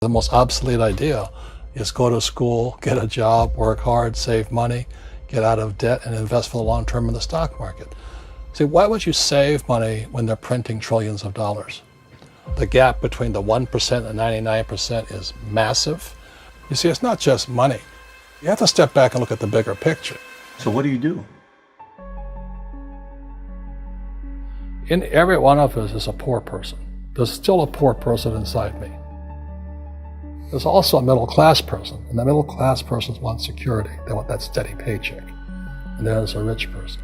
The most obsolete idea is go to school, get a job, work hard, save money, get out of debt, and invest for the long term in the stock market. See, why would you save money when they're printing trillions of dollars? The gap between the 1% and 99% is massive. You see, it's not just money. You have to step back and look at the bigger picture. So what do you do? In every one of us is a poor person. There's still a poor person inside me. There's also a middle class person, and the middle class person wants security. They want that steady paycheck. And there's a rich person.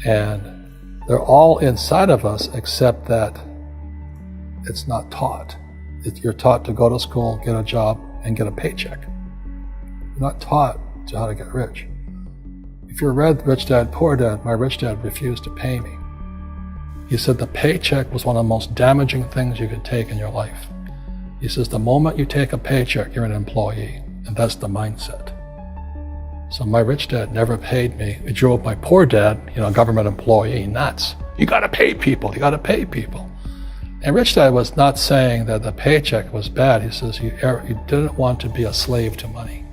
And they're all inside of us, except that it's not taught. You're taught to go to school, get a job, and get a paycheck. You're not taught to how to get rich. If you read Rich Dad, Poor Dad, my rich dad refused to pay me. He said the paycheck was one of the most damaging things you could take in your life. He says the moment you take a paycheck, you're an employee, and that's the mindset. So my rich dad never paid me. It drove my poor dad, government employee, nuts. You gotta pay people, you gotta pay people. And Rich Dad was not saying that the paycheck was bad. He says you didn't want to be a slave to money.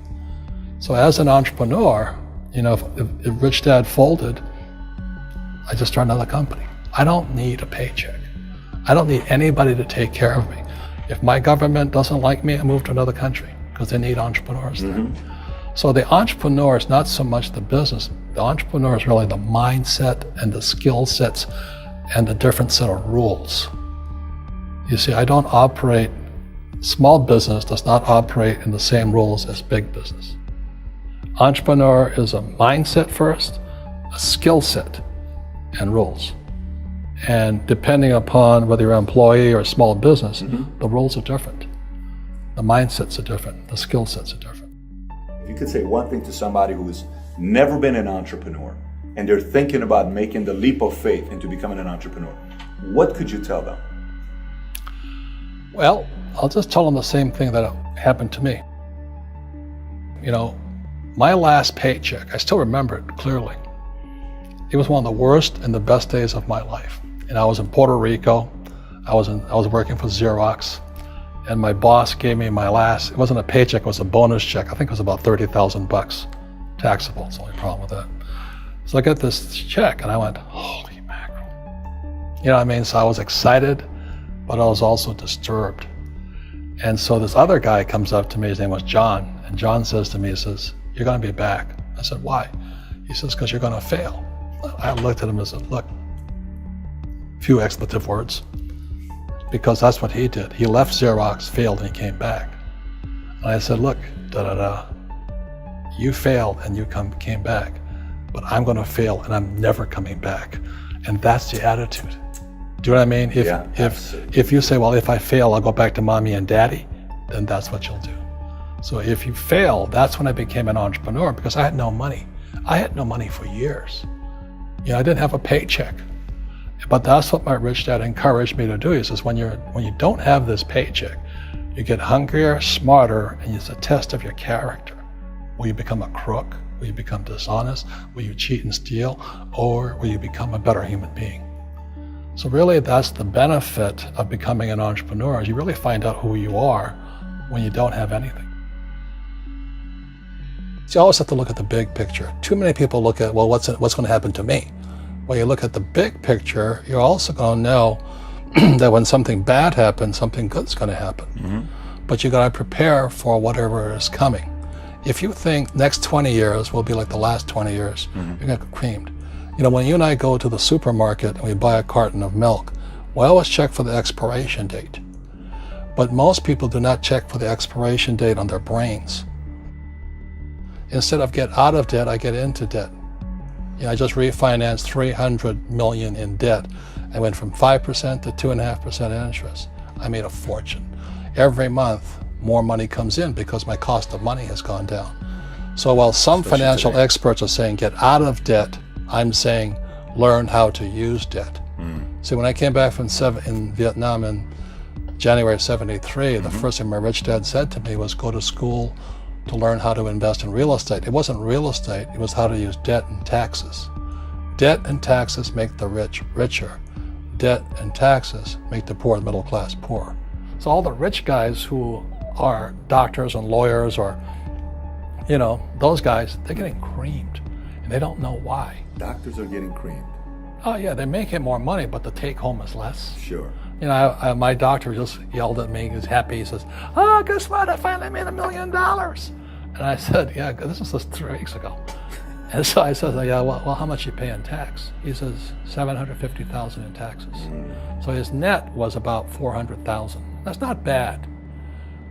So as an entrepreneur, if Rich Dad folded, I just started another company. I don't need a paycheck. I don't need anybody to take care of me. If my government doesn't like me, I move to another country because they need entrepreneurs there. So the entrepreneur is not so much the business. The entrepreneur is really the mindset and the skill sets and the different set of rules. You see, I don't operate, small business does not operate in the same rules as big business. Entrepreneur is a mindset first, a skill set, and rules. And depending upon whether you're an employee or a small business, the rules are different. The mindsets are different, the skill sets are different. If you could say one thing to somebody who's never been an entrepreneur and they're thinking about making the leap of faith into becoming an entrepreneur, what could you tell them? Well, I'll just tell them the same thing that happened to me. My last paycheck, I still remember it clearly. It was one of the worst and the best days of my life. And I was in Puerto Rico. I was working for Xerox, and my boss gave me my last, it wasn't a paycheck, it was a bonus check. I think it was about $30,000 taxable. It's the only problem with that. So I got this check and I went, holy mackerel. So I was excited, but I was also disturbed. And so this other guy comes up to me, his name was John, and John says to me, he says, you're gonna be back. I said, why? He says, because you're gonna fail. I looked at him and said, look, few expletive words, because that's what he did. He left Xerox, failed, and he came back. And I said, look, you failed and you came back, but I'm gonna fail and I'm never coming back. And that's the attitude. Do you know what I mean? If you say, well, if I fail, I'll go back to mommy and daddy, then that's what you'll do. So if you fail, that's when I became an entrepreneur, because I had no money. I had no money for years. I didn't have a paycheck. But that's what my rich dad encouraged me to do. He says, when you don't have this paycheck, you get hungrier, smarter, and it's a test of your character. Will you become a crook? Will you become dishonest? Will you cheat and steal? Or will you become a better human being? So really, that's the benefit of becoming an entrepreneur, is you really find out who you are when you don't have anything. So you always have to look at the big picture. Too many people look at, well, what's going to happen to me? Well, you look at the big picture, you're also going to know that when something bad happens, something good's going to happen. But you got to prepare for whatever is coming. If you think next 20 years will be like the last 20 years, you're going to get creamed. When you and I go to the supermarket and we buy a carton of milk, we always check for the expiration date. But most people do not check for the expiration date on their brains. Instead of get out of debt, I get into debt. I just refinanced $300 million in debt. I went from 5% to 2.5% interest. I made a fortune. Every month, more money comes in because my cost of money has gone down. So while some financial experts are saying get out of debt, I'm saying learn how to use debt. See, when I came back from in Vietnam in January of '73, the first thing my rich dad said to me was go to school to learn how to invest in real estate. It wasn't real estate, it was how to use debt and taxes. Debt and taxes make the rich richer. Debt and taxes make the poor, the middle class, poor. So all the rich guys who are doctors and lawyers or, those guys, they're getting creamed and they don't know why. Doctors are getting creamed. Oh yeah, they're making more money, but the take home is less. Sure. My doctor just yelled at me. He was happy. He says, "Oh, guess what? I finally made $1 million." And I said, "Yeah, this was just 3 weeks ago." And so I said, "Yeah, well, how much you pay in tax?" He says, $750,000 in taxes. So his net was about $400,000. That's not bad.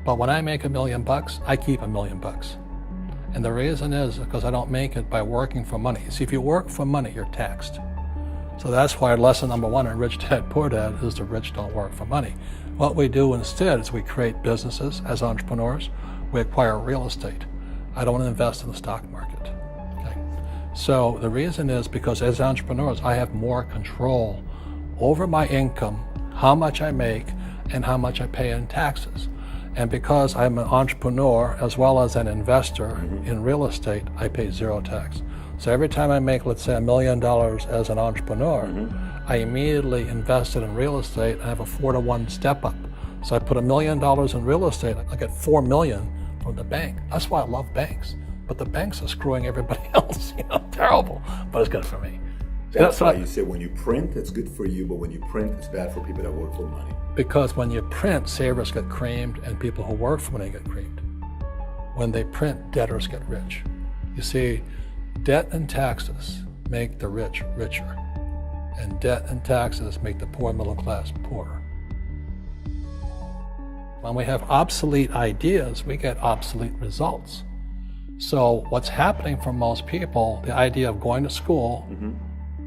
But when I make $1 million, I keep $1 million. And the reason is because I don't make it by working for money. See, if you work for money, you're taxed. So that's why lesson number 1 in Rich Dad, Poor Dad is the rich don't work for money. What we do instead is we create businesses as entrepreneurs. We acquire real estate. I don't invest in the stock market. Okay? So the reason is because as entrepreneurs, I have more control over my income, how much I make, and how much I pay in taxes. And because I'm an entrepreneur as well as an investor in real estate, I pay 0 tax. So every time I make, let's say, $1 million as an entrepreneur, I immediately invested in real estate and I have a 4-to-1 step up. So I put $1 million in real estate, I get $4 million from the bank. That's why I love banks. But the banks are screwing everybody else, terrible, but it's good for me. That's why you say when you print, it's good for you, but when you print, it's bad for people that work for money. Because when you print, savers get creamed and people who work for money get creamed. When they print, debtors get rich. You see, debt and taxes make the rich richer, and debt and taxes make the poor middle class poorer. When we have obsolete ideas, we get obsolete results. So what's happening for most people, the idea of going to school,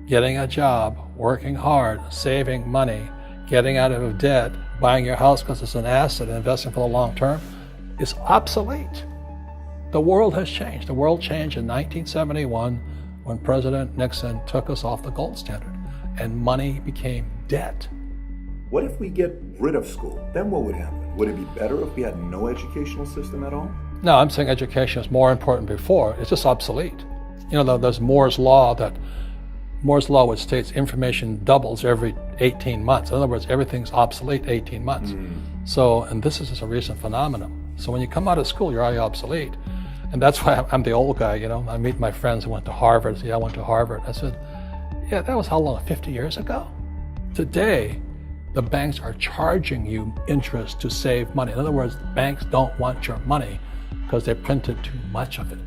getting a job, working hard, saving money, getting out of debt, buying your house because it's an asset, and investing for the long term, is obsolete. The world has changed. The world changed in 1971 when President Nixon took us off the gold standard and money became debt. What if we get rid of school? Then what would happen? Would it be better if we had no educational system at all? No, I'm saying education is more important before. It's just obsolete. There's Moore's Law which states information doubles every 18 months. In other words, everything's obsolete 18 months. So, and this is just a recent phenomenon. So when you come out of school, you're already obsolete. And that's why I'm the old guy, I meet my friends who went to Harvard. I went to Harvard. I said, yeah, that was how long, 50 years ago? Today, the banks are charging you interest to save money. In other words, banks don't want your money because they printed too much of it.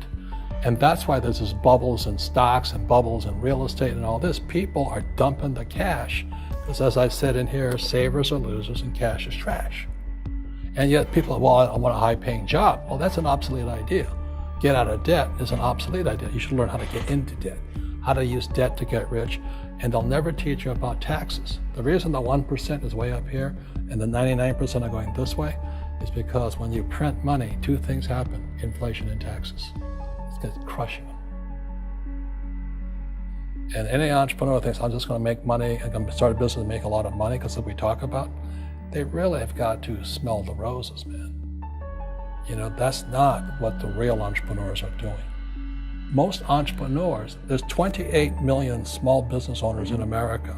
And that's why there's this bubbles in stocks and bubbles in real estate and all this. People are dumping the cash because, as I said in here, savers are losers and cash is trash. And yet people are, well, I want a high-paying job. Well, that's an obsolete idea. Get out of debt is an obsolete idea. You should learn how to get into debt, how to use debt to get rich, and they'll never teach you about taxes. The reason the 1% is way up here and the 99% are going this way is because when you print money, 2 things happen: inflation and taxes. It's crushing them. And any entrepreneur thinks, I'm just going to make money, I'm going to start a business and make a lot of money because of what we talk about. They really have got to smell the roses, man. That's not what the real entrepreneurs are doing. Most entrepreneurs, there's 28 million small business owners in America.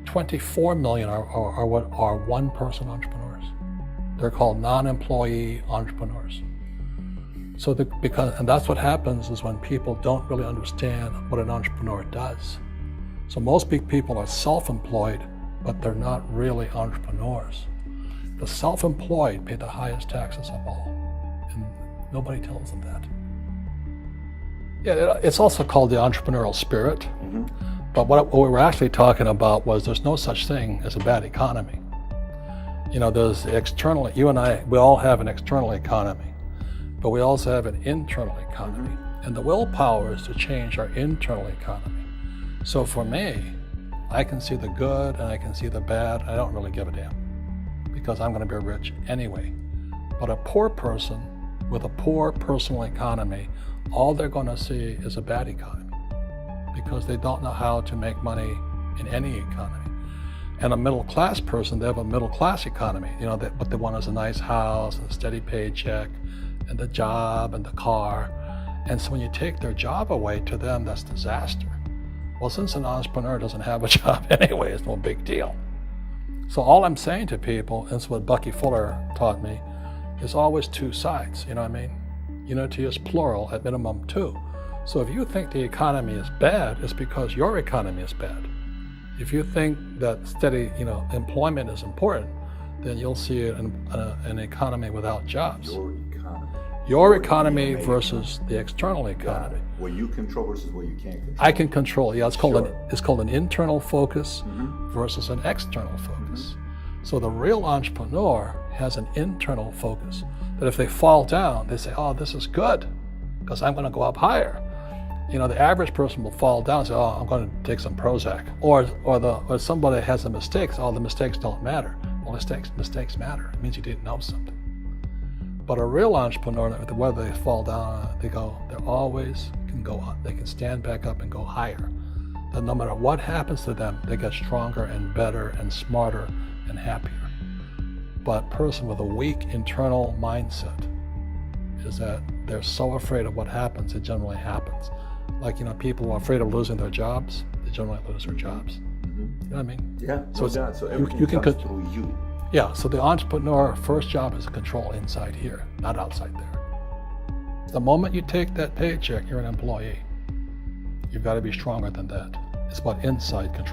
24 million are what are one-person entrepreneurs. They're called non-employee entrepreneurs. So and that's what happens is when people don't really understand what an entrepreneur does. So most big people are self-employed, but they're not really entrepreneurs. The self-employed pay the highest taxes of all, and nobody tells them that. Yeah, it's also called the entrepreneurial spirit, but what we were actually talking about was there's no such thing as a bad economy. There's external, you and I, we all have an external economy, but we also have an internal economy, and the willpower is to change our internal economy. So for me, I can see the good and I can see the bad. I don't really give a damn because I'm going to be rich anyway. But a poor person with a poor personal economy, all they're going to see is a bad economy because they don't know how to make money in any economy. And a middle class person, they have a middle class economy. What they want is a nice house and a steady paycheck and the job and the car. And so when you take their job away, to them, that's disaster. Well, since an entrepreneur doesn't have a job anyway, it's no big deal. So all I'm saying to people, and it's what Bucky Fuller taught me, is always two sides, you know what I mean? Unity is plural, at minimum two. So if you think the economy is bad, it's because your economy is bad. If you think that steady, employment is important, then you'll see an economy without jobs. Your economy versus the external economy. What you control versus what you can't control. I can control. Yeah, it's called an internal focus versus an external focus. So the real entrepreneur has an internal focus. That if they fall down, they say, "Oh, this is good, because I'm going to go up higher." The average person will fall down and say, "Oh, I'm going to take some Prozac," or somebody has a mistake. So, "Oh, the mistakes don't matter." Well, mistakes matter. It means you didn't know something. But a real entrepreneur, whether they fall down, they always can go up. They can stand back up and go higher. That no matter what happens to them, they get stronger and better and smarter and happier. But a person with a weak internal mindset is that they're so afraid of what happens, it generally happens. Like, people who are afraid of losing their jobs, they generally lose their jobs. You know what I mean? Yeah, so everything you can comes through you. Yeah, so the entrepreneur first job is to control inside here, not outside there. The moment you take that paycheck, you're an employee. You've got to be stronger than that. It's about inside control.